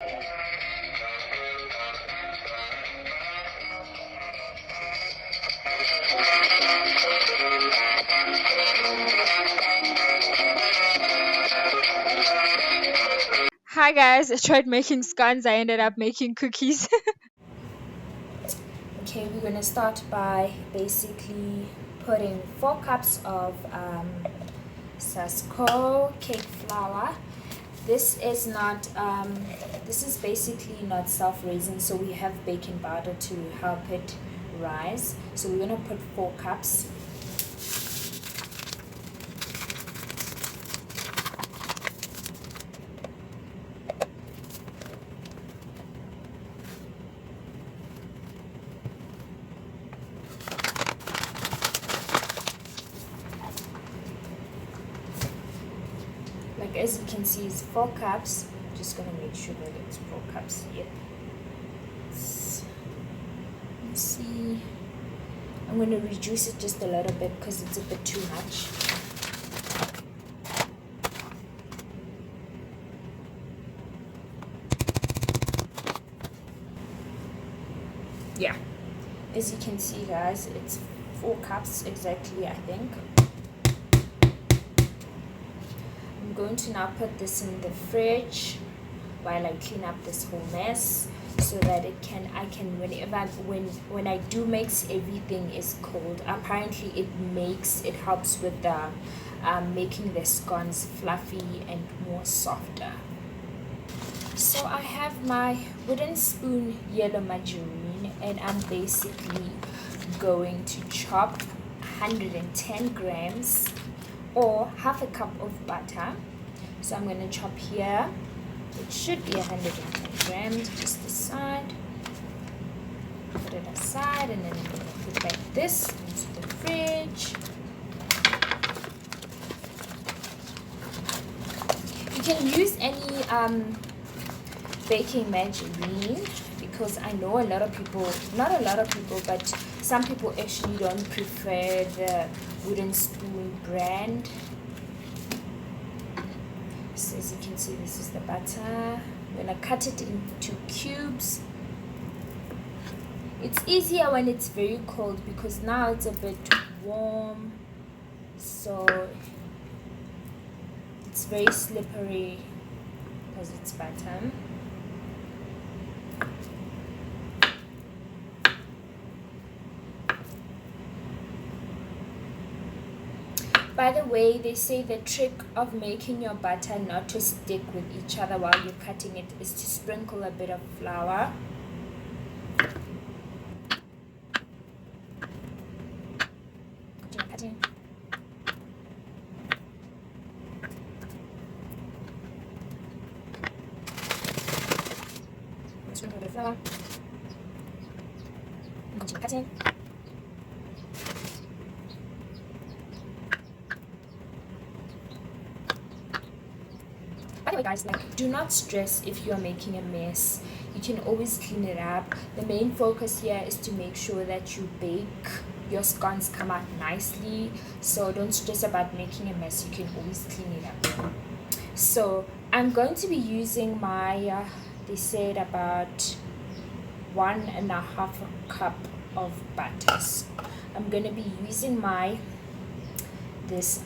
Hi guys, I tried making scones, I ended up making cookies. Okay, we're gonna start by basically putting 4 cups of Sasco cake flour. This is not this is basically not self-raising, so we have baking powder to help it rise. So we're gonna put 4 cups. Like as you can see, it's 4 cups. Just gonna make sure that it's 4 cups. Yep. Let's see. I'm gonna reduce it just a little bit because it's a bit too much. Yeah, as you can see guys, it's 4 cups exactly, I think. I'm going to now put this in the fridge while I clean up this whole mess, so that I can when I do mix, everything is cold. Apparently it helps with the making the scones fluffy and more softer. So I have my wooden spoon yellow margarine, and I'm basically going to chop 110 grams or half a cup of butter. So I'm going to chop here. It should be 110 grams, just aside. Put it aside, and then I'm going to put back this into the fridge. You can use any baking margarine, because I know a lot of people, not a lot of people, but some people actually don't prefer the wooden spoon brand. So as you can see, this is the butter. I'm gonna cut it into cubes. It's easier when it's very cold, because now it's a bit warm, so it's very slippery because it's butter. By the way, they say the trick of making your butter not to stick with each other while you're cutting it is to sprinkle a bit of flour. Cutting. Sprinkle a bit of flour. Continue cutting. By the way guys, like, do not stress if you are making a mess. You can always clean it up. The main focus here is to make sure that you bake, your scones come out nicely. So don't stress about making a mess. You can always clean it up. So I'm going to be using my they said about 1.5 cup of butters. I'm going to be using my this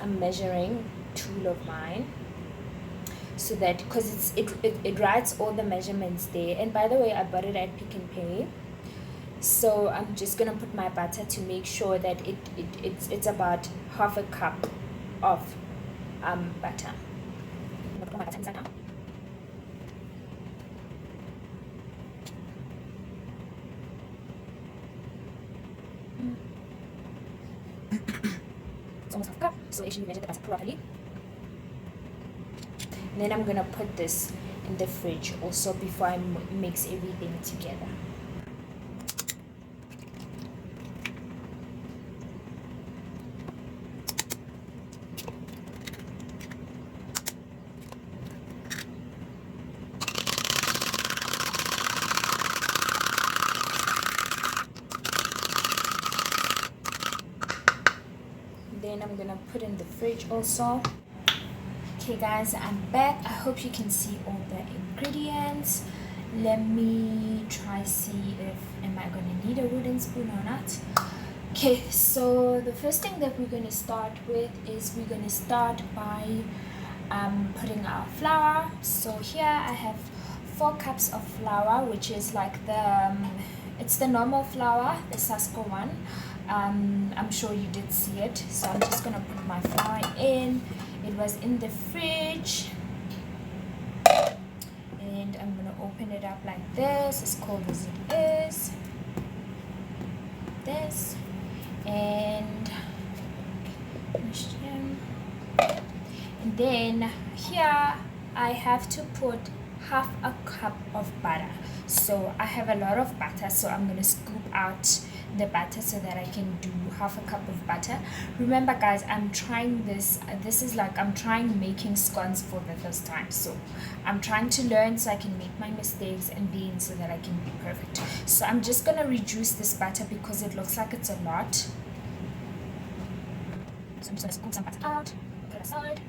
measuring tool of mine, so that, because it writes all the measurements there. And by the way, I bought it at Pick and Pay. So I'm just gonna put my butter to make sure that it's about half a cup of butter. I'm gonna put my butter inside now. It's almost half a cup, so I should measure the butter properly. And then I'm gonna put this in the fridge also before I mix everything together. Then I'm gonna put in the fridge also. Okay guys, I'm back. I hope you can see all the ingredients. Let me try see if am I gonna need a wooden spoon or not. Okay, so the first thing that we're gonna start with is we're gonna start by putting our flour. So here I have 4 cups of flour, which is like the it's the normal flour, the Sasco one. I'm sure you did see it, so I'm just gonna put my flour in. It was in the fridge, and I'm gonna open it up like this, as cold as it is. This, and then here I have to put half a cup of butter. So I have a lot of butter, so I'm gonna scoop out the butter so that I can do half a cup of butter. Remember guys, I'm trying this is like I'm trying making scones for the first time, so I'm trying to learn so I can make my mistakes and then so that I can be perfect. So I'm just gonna reduce this butter because it looks like it's a lot. So I'm just gonna scoop some butter out, put it aside.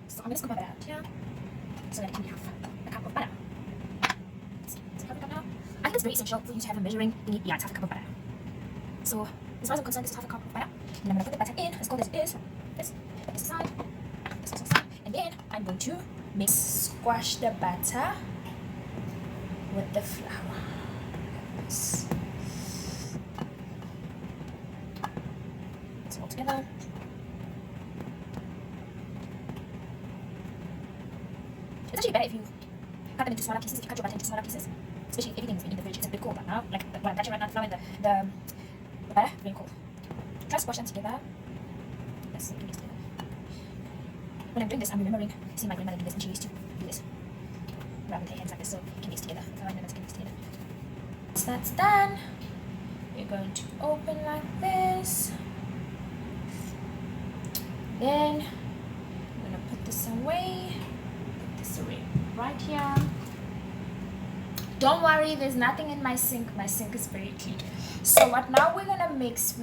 So I'm gonna scoop it out here so that I can have a cup of butter. I think it's very essential for you to have a measuring thingy. Yeah, it's half a cup of butter. So as far as I'm concerned, this is half a cup of butter. And I'm going to put the butter in, as cold as it is. This aside, this aside. And then I'm going to squash the butter with the flour. This. It's all together. It's actually better if you cut them into smaller pieces, if you cut your butter into smaller pieces. Especially if everything's in the fridge. It's a bit cold right now. Like what I'm touching right now, the flour and the butter, very cold. Try to squash them together. Yes, it can mix together. When I'm doing this, I'm remembering seeing my grandmother do this, and she used to do this. Rub with her hands like this so it can mix together. Flour and butter can mix together. So that's done. We're going to open like this. Then I'm gonna put this away. Put this away right here. Don't worry, there's nothing in my sink. My sink is very clean. So what now we're gonna mix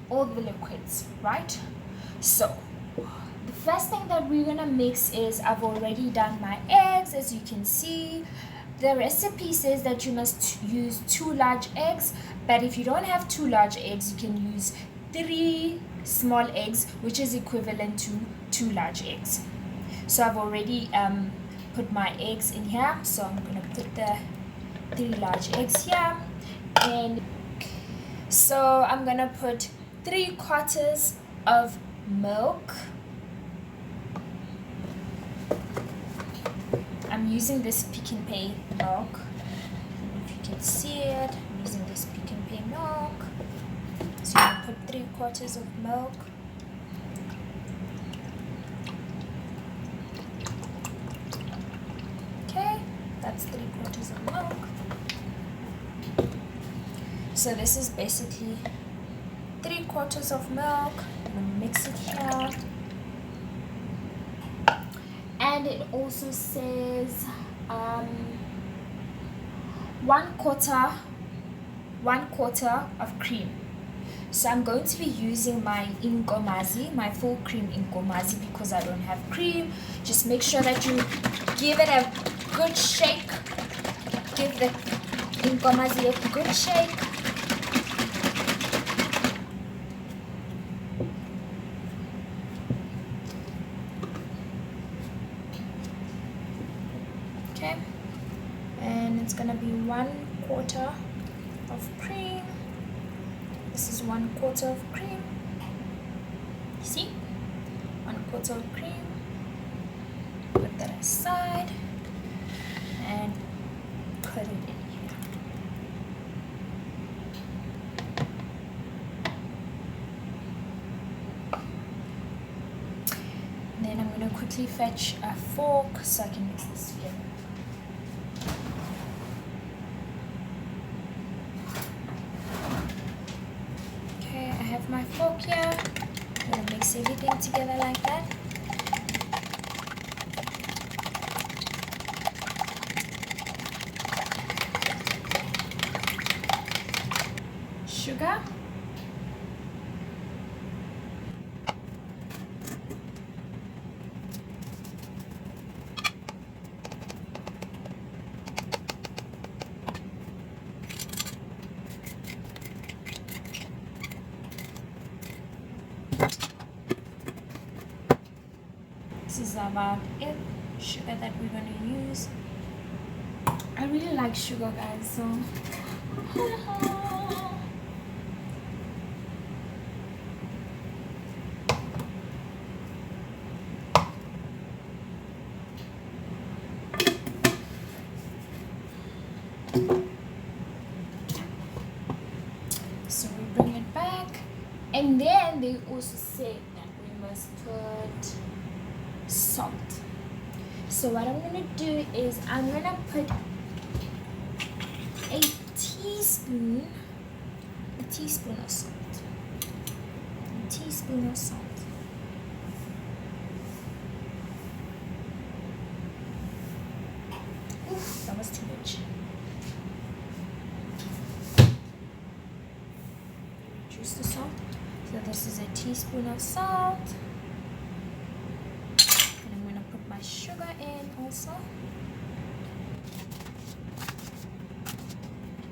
all the liquids, right? So the first thing that we're gonna mix is, I've already done my eggs. As you can see, the recipe says that you must use 2 large eggs, but if you don't have 2 large eggs, you can use 3 small eggs, which is equivalent to 2 large eggs. So I've already put my eggs in here, so I'm gonna put the 3 large eggs here, and so I'm gonna put 3/4 of milk. I'm using this Pick n Pay milk. If you can see it, I'm using this Pick n Pay milk. So I'm gonna put 3/4 of milk. That's 3/4 of milk. So this is basically 3/4 of milk. I'm gonna mix it here. And it also says 1/4 of cream. So I'm going to be using my inkomazi, my full cream inkomazi, because I don't have cream. Just make sure that you give it a good shake. Give the inkomazi a good shake. Okay, and it's gonna be 1/4 of cream. This is 1/4 of cream. See, 1/4 of cream. Put that aside and put it in here. Then I'm going to quickly fetch a fork so I can mix this together. Okay, I have my fork here. I'm going to mix everything together like that. Sugar, This is about it. Sugar that we're gonna use. I really like sugar, guys, so so we bring it back, and then they also say that we must put salt. So what I'm gonna do is I'm gonna put a teaspoon of salt. A teaspoon of salt. Oof, that was too much. Reduce the salt. So this is a teaspoon of salt. And I'm gonna put my sugar in also.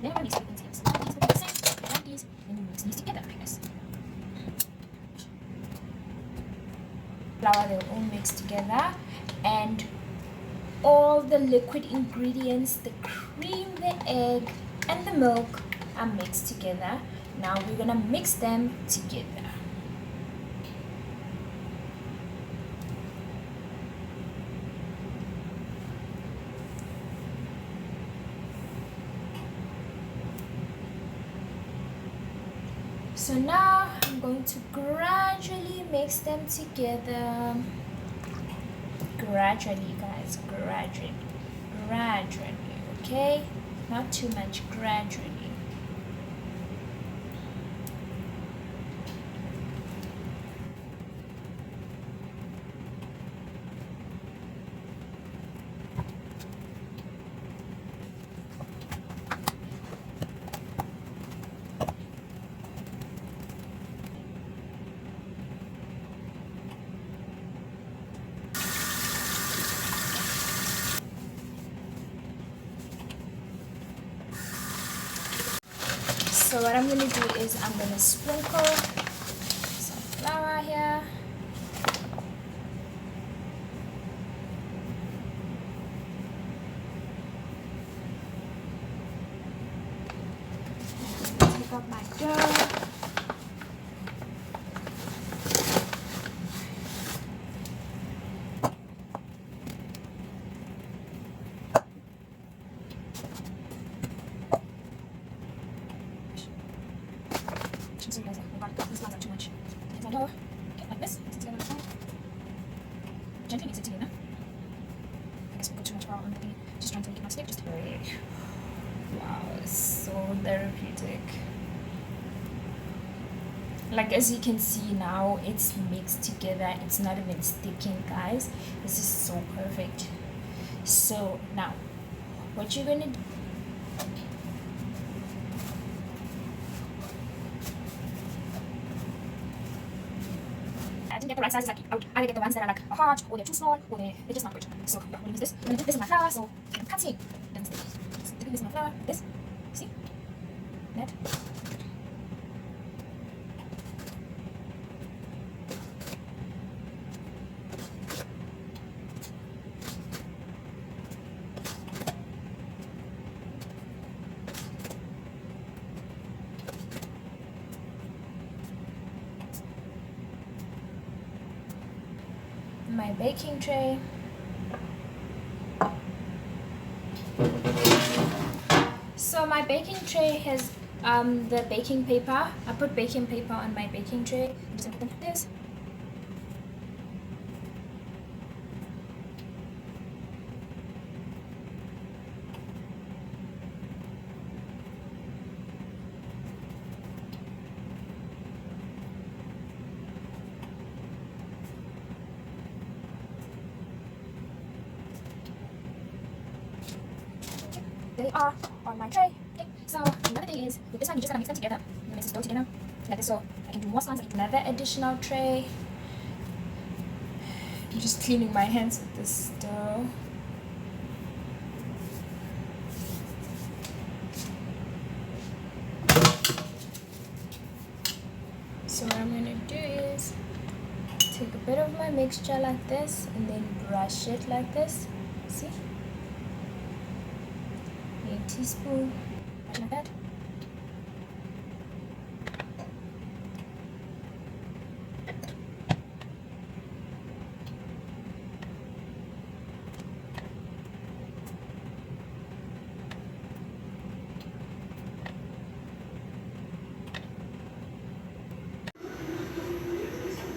Then we mix it together. Like this, and we mix these together like this. Flour, they'll all mix together, and all the liquid ingredients, the cream, the egg, and the milk are mixed together. Now we're gonna mix them together. So now I'm going to gradually mix them together. Gradually, guys, gradually, okay? Not too much, gradually. So what I'm gonna do is I'm gonna sprinkle some flour here. Take out my dough. So you guys, these lines are too much. Here's my dough. Get like this. Mix it together on the side. Gently mix it together. I guess we put too much flour on the thing. Just trying to make it not stick. Just hurry. Wow, it's so therapeutic. Like as you can see now, it's mixed together. It's not even sticking, guys. This is so perfect. So now, what you're gonna do. I didn't get the right sizes. Like I would get the ones that are like hard, or they're too small, or they're just not good. So yeah, I'm gonna use this. I'm gonna put this in my flour, so I'm cutting. Then stick. So dipping this in my flour. This, see, that. My baking tray. So my baking tray has the baking paper. I put baking paper on my baking tray. I'm just gonna put them like this. They are on my tray. Okay. So another thing is with this one, you just gotta mix them together. You mix this dough together like this. So I can do more scones. I can do another additional tray. I'm just cleaning my hands with this dough. So what I'm gonna do is take a bit of of my mixture like this and then brush it like this. See? A teaspoon like that.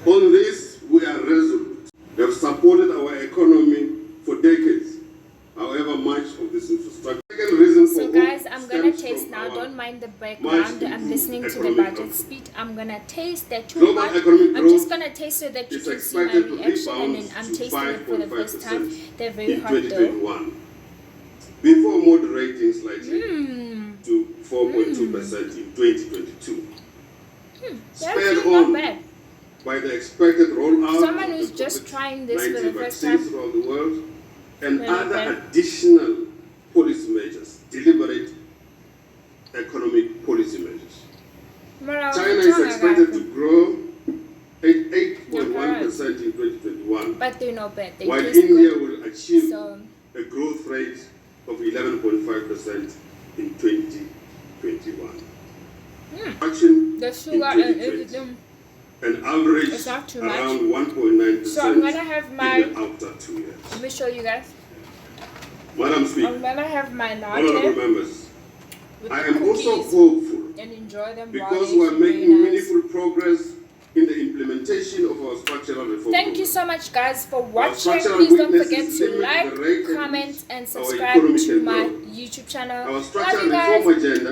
On this, we are resolute. We have supported our economy for decades. However much of this infrastructure. Second reason So for guys, hope I'm gonna stems taste from now. our Don't mind the background. much I'm listening to the economic budget growth. speed. I'm gonna taste that too Global hot. economic I'm just growth gonna taste so that you is can see my expected to reaction, and rebound then I'm to tasting it for the first time. 5.5% They're very in hot though. 2021, before moderating slightly Mmm. to 4.2% in 2022. They're Spurred actually not on bad. by the expected rollout Someone of who's the just trying this for COVID-19 the first vaccines time. throughout the world and Very other bad. additional policy measures, deliberate economic policy measures. China is expected to grow at 8.1% in 2021, But they're not bad. They while taste India good. will achieve So a growth rate of 11.5% in 2021. Action the in sugar and 2020, everything. an average It's not too much. around 1.9% So I'm gonna have my. in the outer 2 years. Let me show you guys. Madam Speaker, I'm gonna have my honorable latte members, with I the am also cookies hopeful and enjoy them because while we are they making very nice. meaningful progress in the implementation of our structural reform Thank you program. so much, guys, for watching. structural Please don't weaknesses forget to limit like, the rate at comment, which and our subscribe economy to can my grow. YouTube channel. Our Love structural you guys. reform agenda